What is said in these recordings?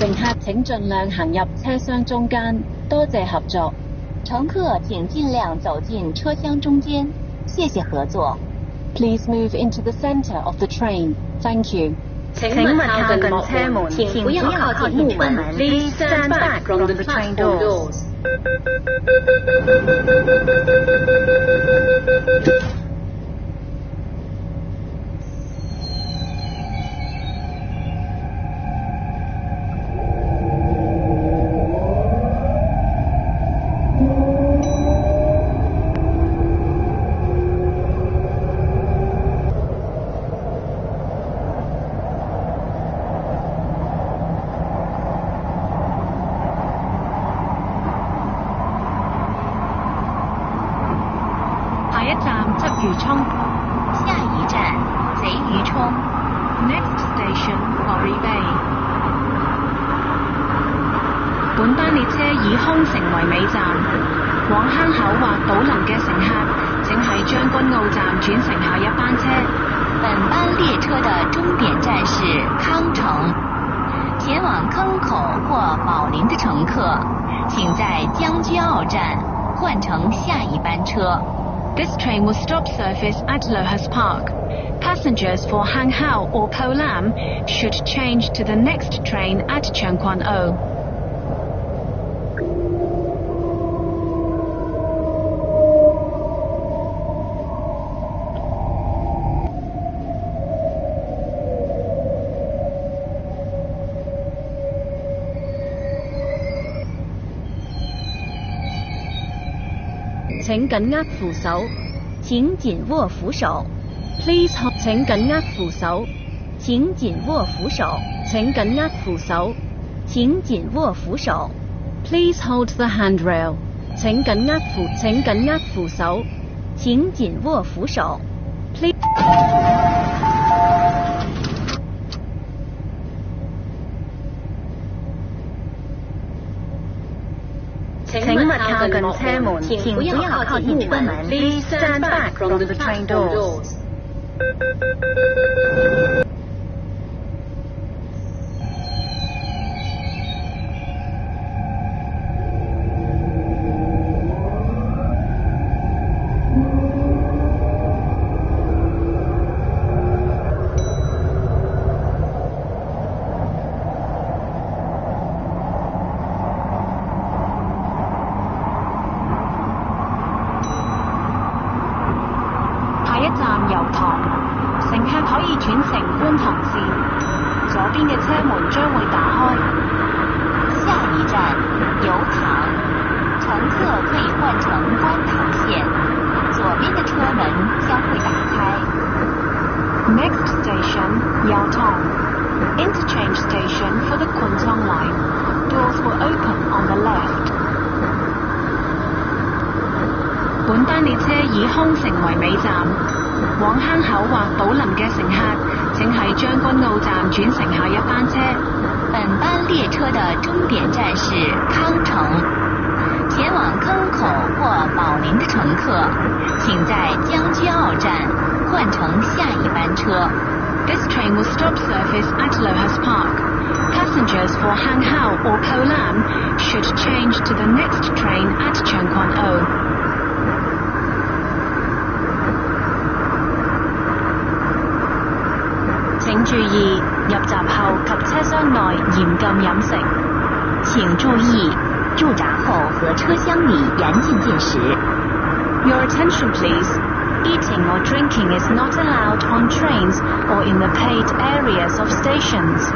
乘客請盡量行入車廂中間，多謝合作。乘客請盡量走進車廂中間，謝謝合作。Please move into the center of the train. Thank you. 請勿靠近車門，請不要靠近車門。Please stand back from the train doors. 下一站鰂魚涌。下一站賊魚涌。Next station Quarry Bay。本班列車以空城為尾站，往坑口或島林嘅乘客請喺將軍澳站轉乘下一班車。本班列車的終點站是康城，前往坑口或寶林的乘客請在將軍澳站換乘下一班車。This train will stop service at Lohas Park. Passengers for Hang Hau or Po Lam should change to the next train at Cheung Kwan O. 請緊握扶手，請緊握扶手。Please hold. 請緊握扶手，請緊握扶手。請緊握扶手，請緊握扶手。Please hold the handrail. 請緊握扶，請緊握扶手，請緊握扶手。Please. 請勿靠近車門，請不要靠近車門。Please stand back from the train doors. 下一站油塘，乘客可以轉乘觀塘線，左邊嘅車門將會打開。下一站油塘，乘客可以換乘觀塘線，左邊的車門將會打開。Next station Yau Tong. Interchange station for the Kwun Tong line. Doors will open on the left. 本班列車以空城為尾站，往坑口或島林嘅乘客請喺將軍澳站轉乘下一班車。本班列車的終點站是康城，前往坑口或寶林的乘客請在將軍澳站換乘下一班車。This train will stop service at Lohas Park. Passengers for Hang Hau or Po Lam should change to the next train at Cheung Kwan O. 請注意，入閘後及車廂內嚴禁飲食。請注意，入閘後和車廂裡嚴禁進食。Your attention please. Eating or drinking is not allowed on trains or in the paid areas of stations.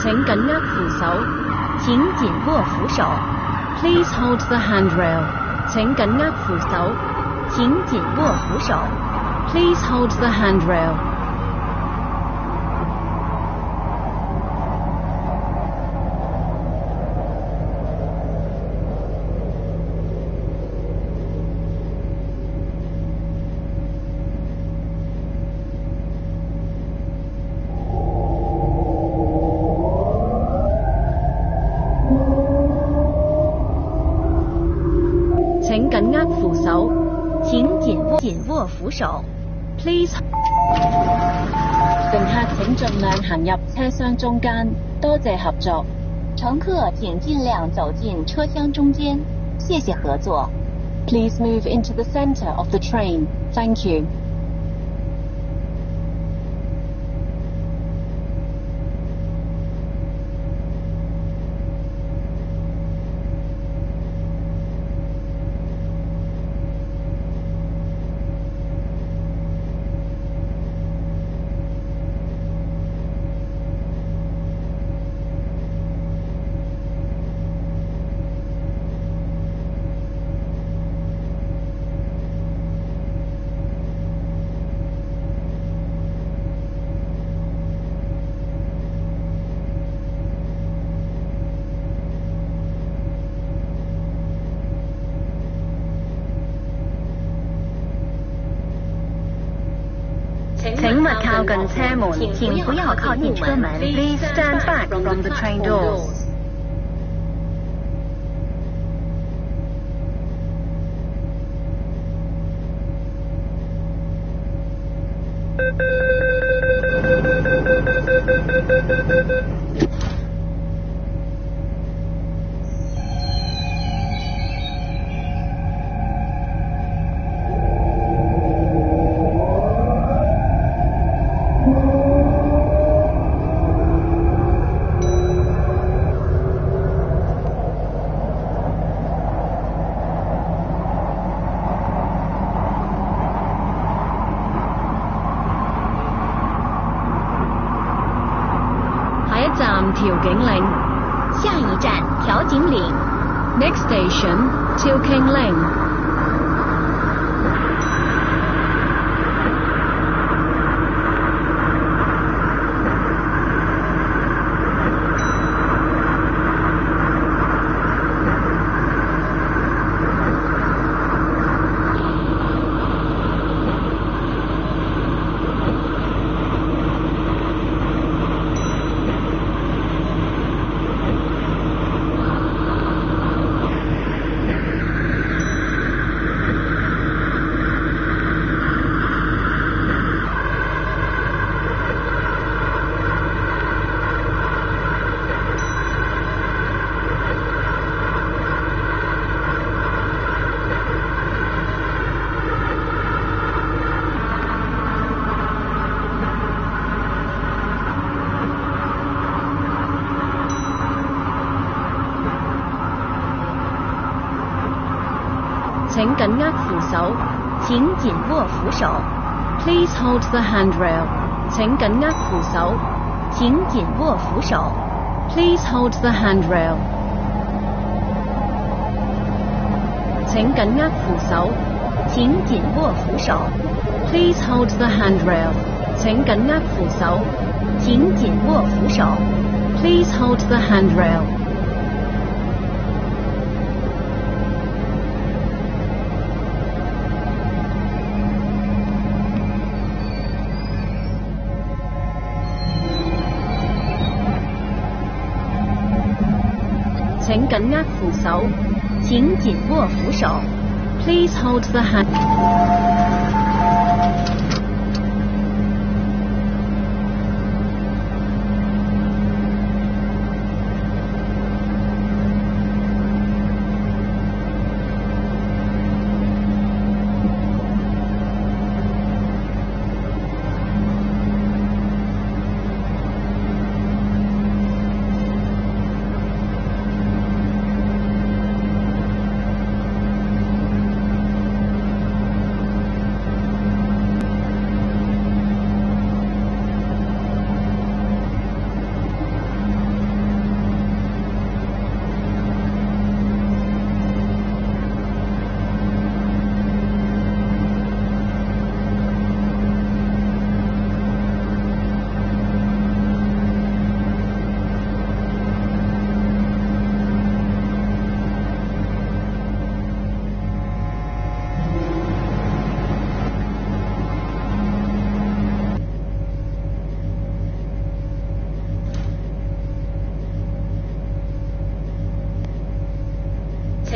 請緊握扶手，请紧握扶手。Please hold the handrail. 請緊握扶手。请紧握扶手。Please hold the handrail. 請緊握扶手。請緊握扶手。Please。乘客請盡量行入車廂中間，多謝合作。乘客請盡量走進車廂中間，謝謝合作。Please move into the center of the train. Thank you. 請勿靠近車門，請不要靠近車門。Please stand back from the train doors.調景嶺。下一站調景嶺。Next station, Tilking-Ling. 請緊握扶手。請緊握扶手。Please hold the handrail. 請緊握扶手。請緊握扶手。Please hold the handrail. 請緊握扶手。請緊握扶手。Please hold the handrail. 請緊握扶手。請緊握扶手。Please hold the handrail. 請緊握扶手。請緊握扶手。Please hold the hand. 請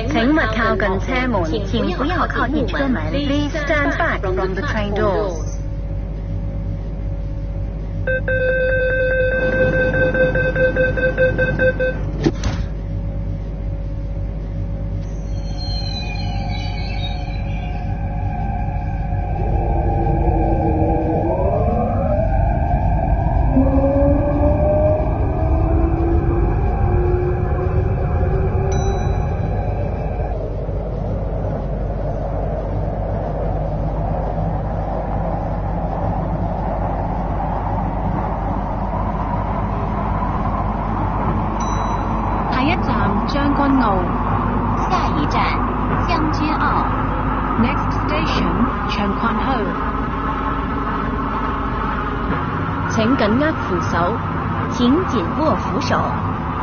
請勿靠近車門，請不要靠近車門。Please stand back from the train doors. 將軍澳，下一站將軍澳。Next station 長坤號。請緊握扶手，請緊握扶手。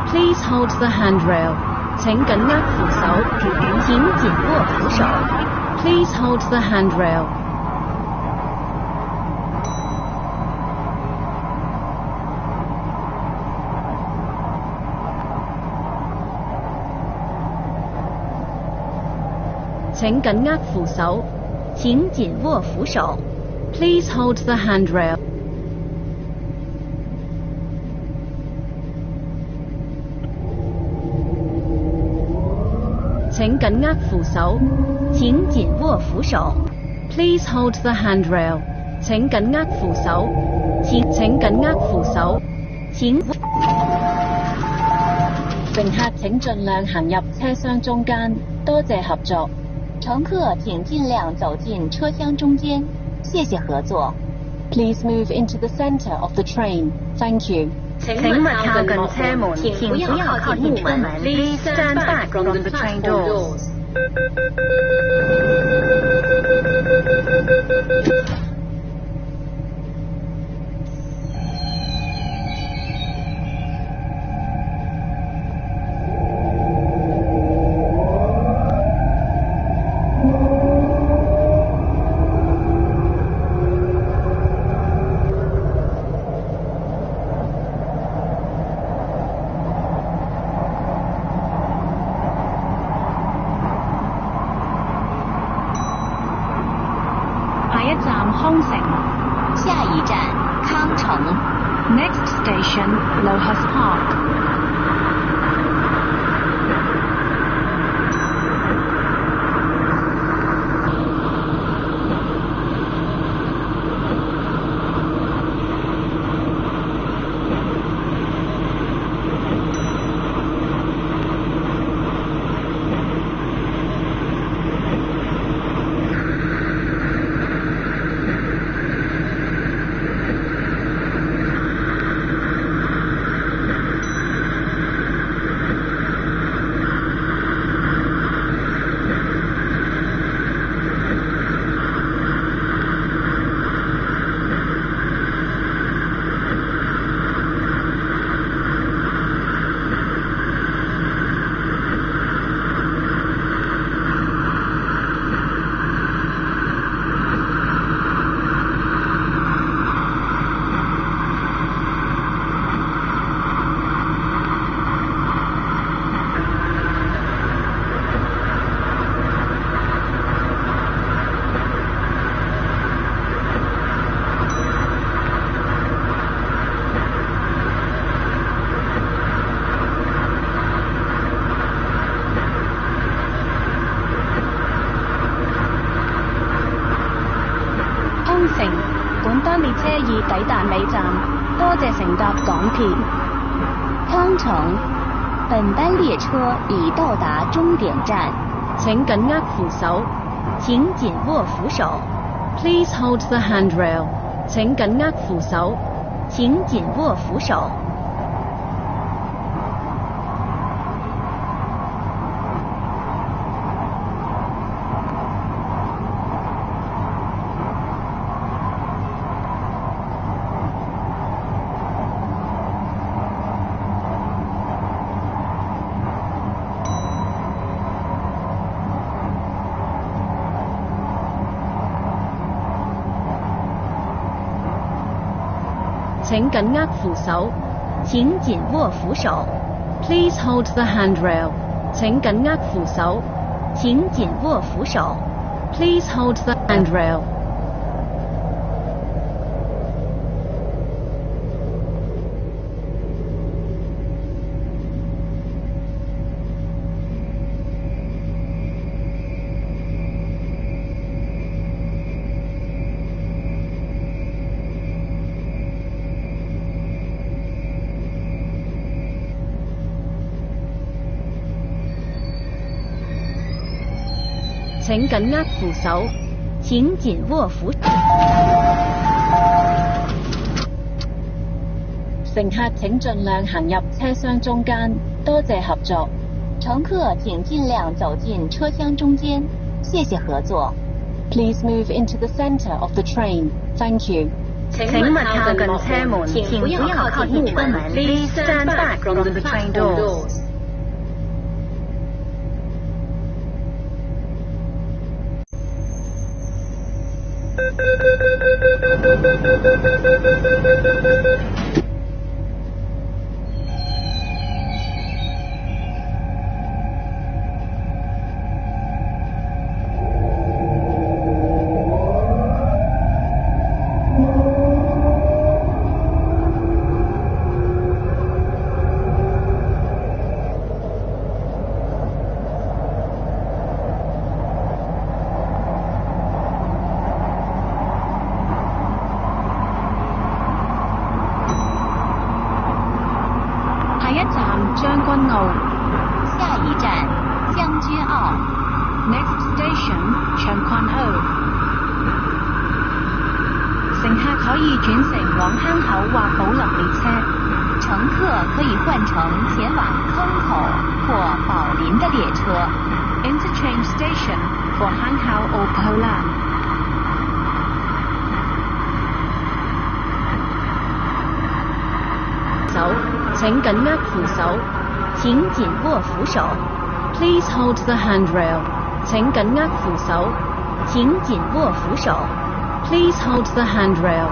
Please hold the handrail. 請緊握扶手，請緊握扶手。Please hold the handrail. 請緊握扶手，請緊握扶手。Please hold the handrail. 請緊握扶手，請緊握扶手。Please hold the handrail. 請緊握扶手，請緊握扶手，請。乘客請盡量行入車廂中間，多謝合作。乘客請盡量走進車廂中間，謝謝合作。Please move into the center of the train. Thank you. 請勿靠近車門，請不要靠近車門。Please stand back from the train doors. 康城，下一站康城。Next station Lohas Park。本班列車已抵達尾站，多謝乘搭港鐵。康城，本班列車已到達終點站。請緊握扶手，請緊握扶手。Please hold the handrail. 請緊握扶手，請緊握扶手。請緊握扶手，請緊握扶手。Please hold the handrail. 請緊握扶手，請緊握扶手。Please hold the handrail. 請緊握扶手，請緊握扶手。乘客請盡量行入車廂中間，多謝合作。乘客請盡量走進車廂中間，謝謝合作。Please move into the center of the train. Thank you. 請勿靠近車門，請不要靠近車門。Please stand back from the train doors. 下一站將軍澳。Next station 長坤澳。乘客可以轉乘往坑口或寶林列車。乘客可以換乘前往坑口或寶林的列車。Interchange station for Hankow or Polam. 請緊握扶手，請緊握扶手。Please hold the handrail. 請緊握扶手，請緊握扶手。Please hold the handrail.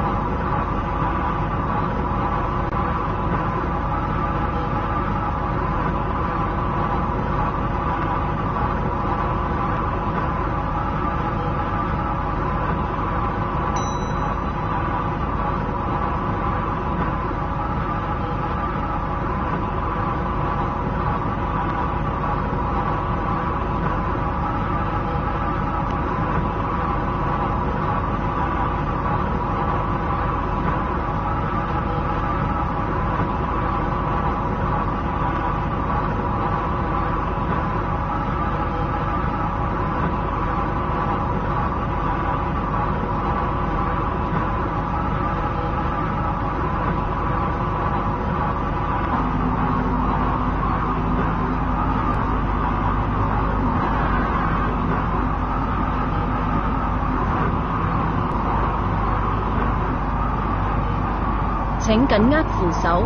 請緊握扶手，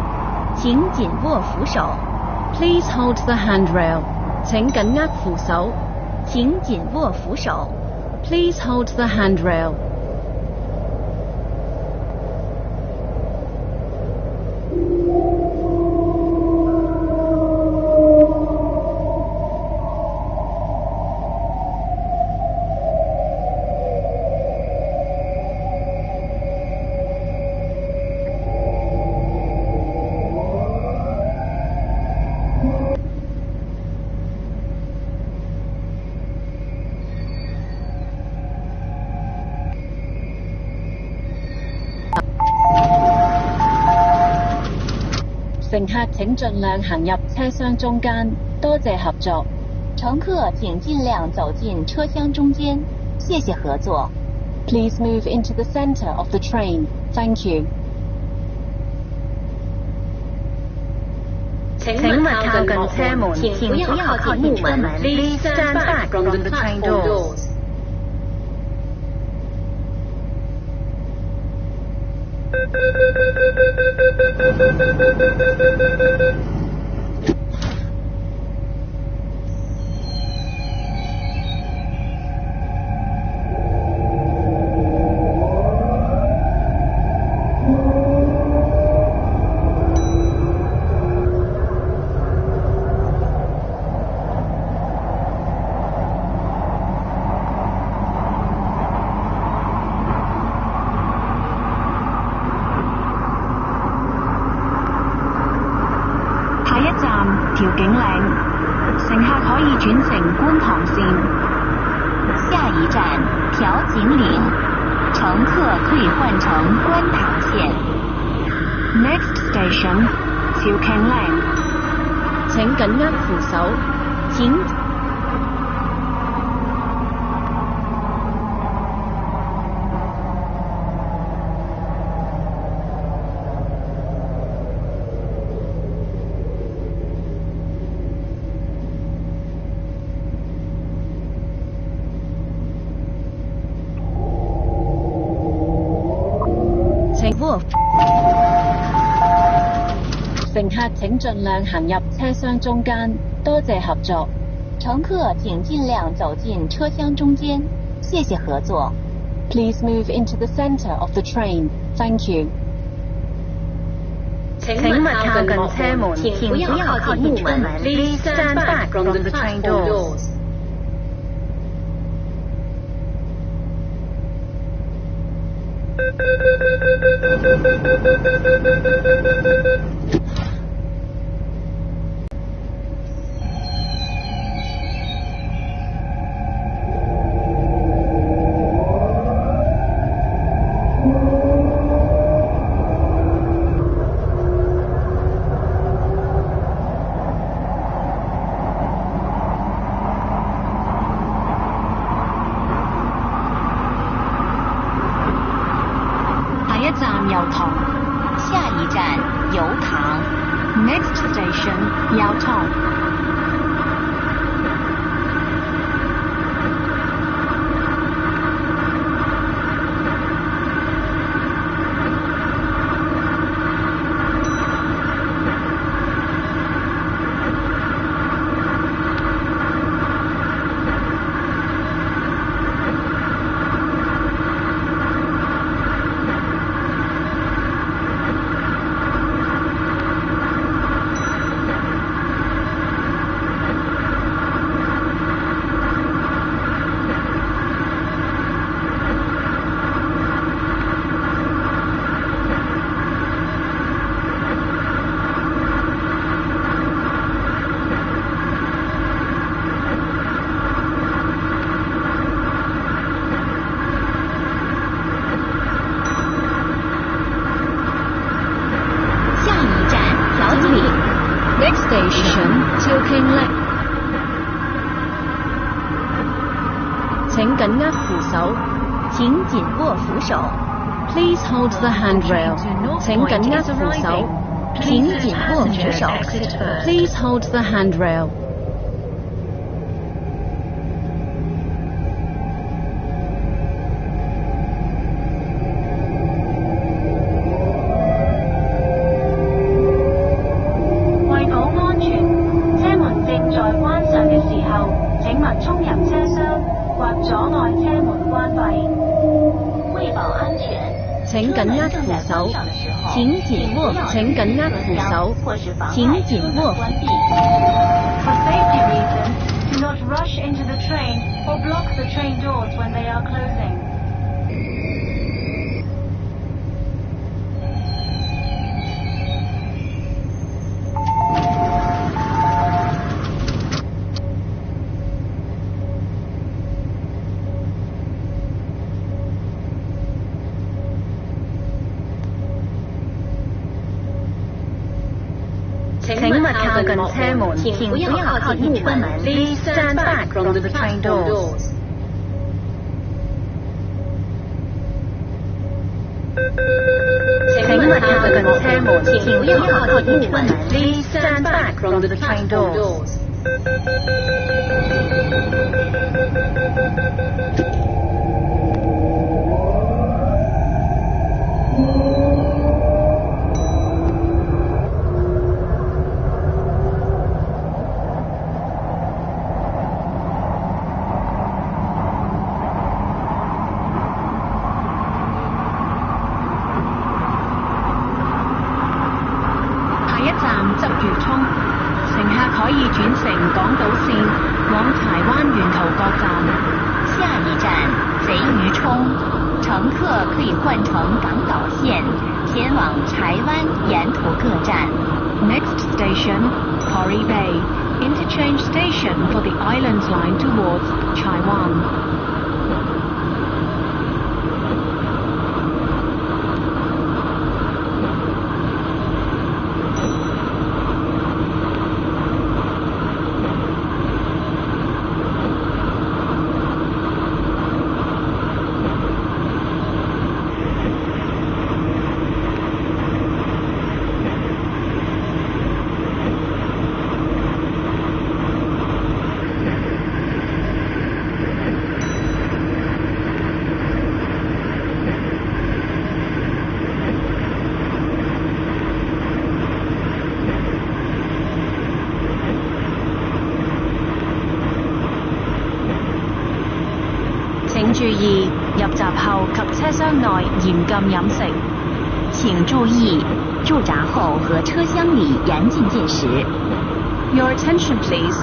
請緊握扶手。Please hold the handrail. 請緊握扶手，請緊握扶手。Please hold the handrail. 乘客請盡量行入車廂中間，多謝合作。乘客請盡量走進車廂中間，謝謝合作。Please move into the center of the train. Thank you. 請勿靠近車門，請不要靠近車門。Please stand back from the train doors. 請站調景嶺，乘客可以轉乘觀塘線。下一站調景嶺，乘客可以換乘觀塘線。Next station 調景嶺。請緊握扶手，請乘客請盡量行入車廂中間，多謝合作。乘客請盡量走進車廂中間，謝謝合作。Please move into the center of the train. Thank you. 請勿靠近車門，請不要靠近木門。Please stand back from the train doors. 第一站油塘，下一站油塘。Next station 油塘。Next station 調景嶺。請緊握扶手，請緊握扶手。Please hold the handrail. 請緊握扶手，請緊握扶手。Please hold the handrail. 請緊握扶手，請緊握，請緊握扶手，請緊握。For safety reasons, do not rush into the train or block the train doors when they are closing. 請勿靠近車門，請不要靠近木門。Please stand back from the train doors. 請勿靠近車門，請不要靠近木門。Please stand back from the train doors. 執魚涌，乘客可以轉乘港島線往柴灣沿途各站。下一站賊魚涌，乘客可以换乘港岛线，前往柴湾沿途各站。Next station, Pori Bay. Interchange station for the Islands Line towards Chai Wan. 請注意，入閘後及車廂內嚴禁飲食。請注意，入閘後和車廂裡嚴禁進食。Your attention please.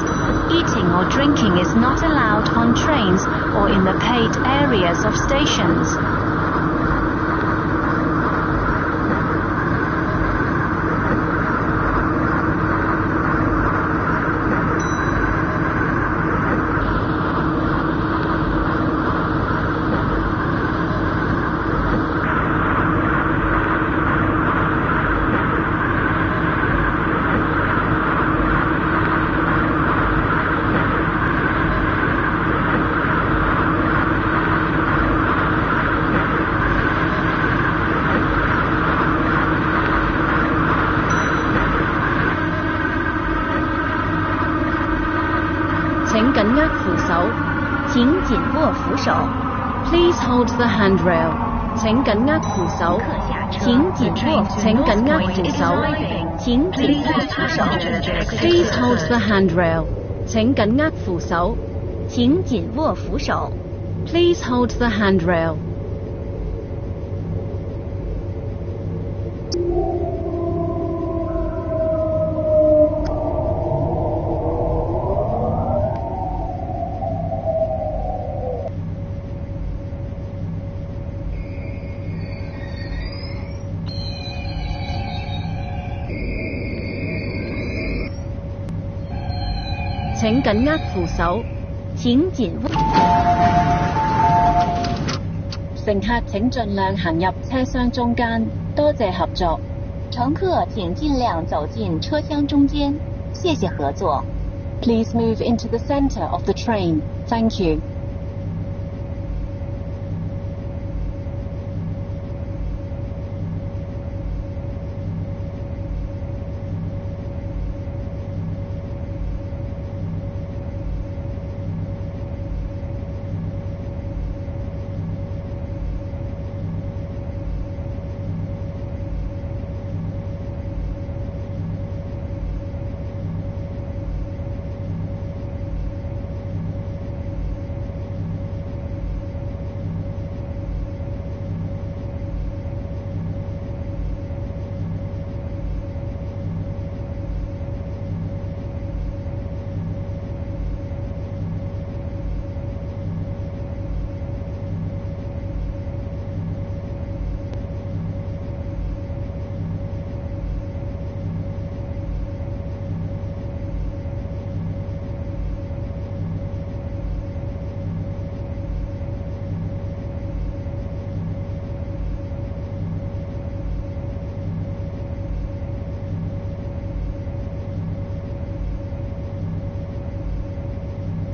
Eating or drinking is not allowed on trains or in the paid areas of stations. 請緊握扶手，請緊握扶手。Please hold the handrail. 請緊握扶手，請緊握扶手，請緊握扶手，請緊握扶手。Please hold the handrail. 請緊握扶手，請緊握扶手。Please hold the handrail. 請緊握扶手，請緊握。乘客請盡量行入車廂中間，多謝合作。乘客請盡量走進車廂中間，謝謝合作。Please move into the center of the train. Thank you.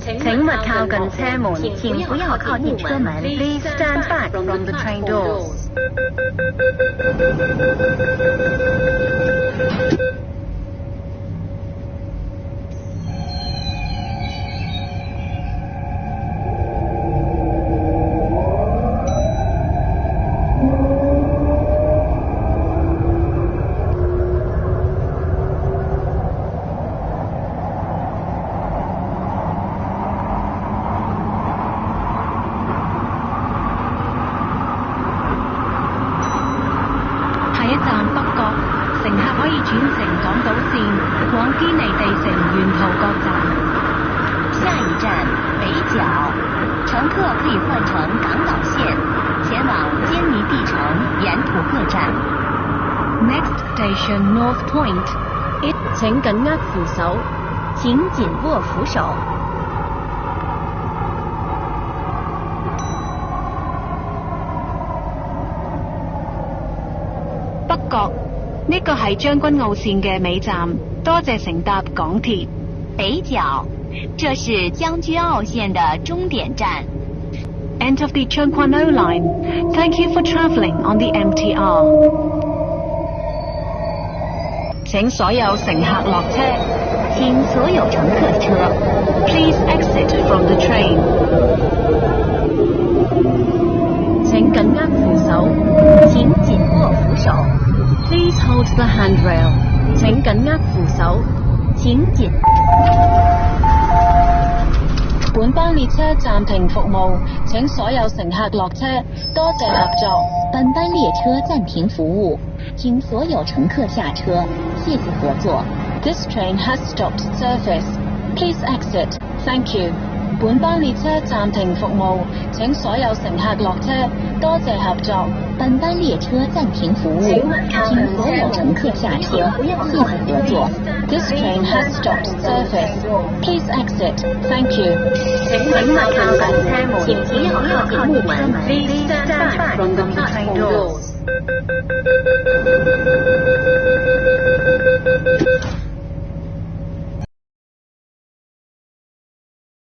請勿靠近車門，請不要靠近車門。Please stand back from the train doors. 下一站北角，乘客可以轉乘港島線往堅尼地城沿途各站。下一站北角，乘客可以換乘港島線前往坚尼地城沿途各站。Next station North Point. 請緊握扶手，請緊握扶手。北角，呢個係將軍澳線嘅尾站，多謝乘搭港鐵。北角，這是將軍澳線的終點站。End of the Chungkwon-O line. Thank you for travelling on the MTR. 請所有乘客落車。請所有乘客下車。Please exit from the train. 請緊握扶手，請緊握扶手。Please hold the handrail. 請緊握扶手，請緊。本班列車暫停服務，請所有乘客落車，多謝合作。本班列車暫停服務，請所有乘客下車，謝謝合作。This train has stopped service. Please exit. Thank you. 本班列車暫停服務，請所有乘客落車，多謝合作。本班列車暫停服務，請所有乘客下車，謝謝合作。This train has stopped service. Please exit. Thank you. 請勿靠近車門，請不要靠近車門。Please stand back from the train doors.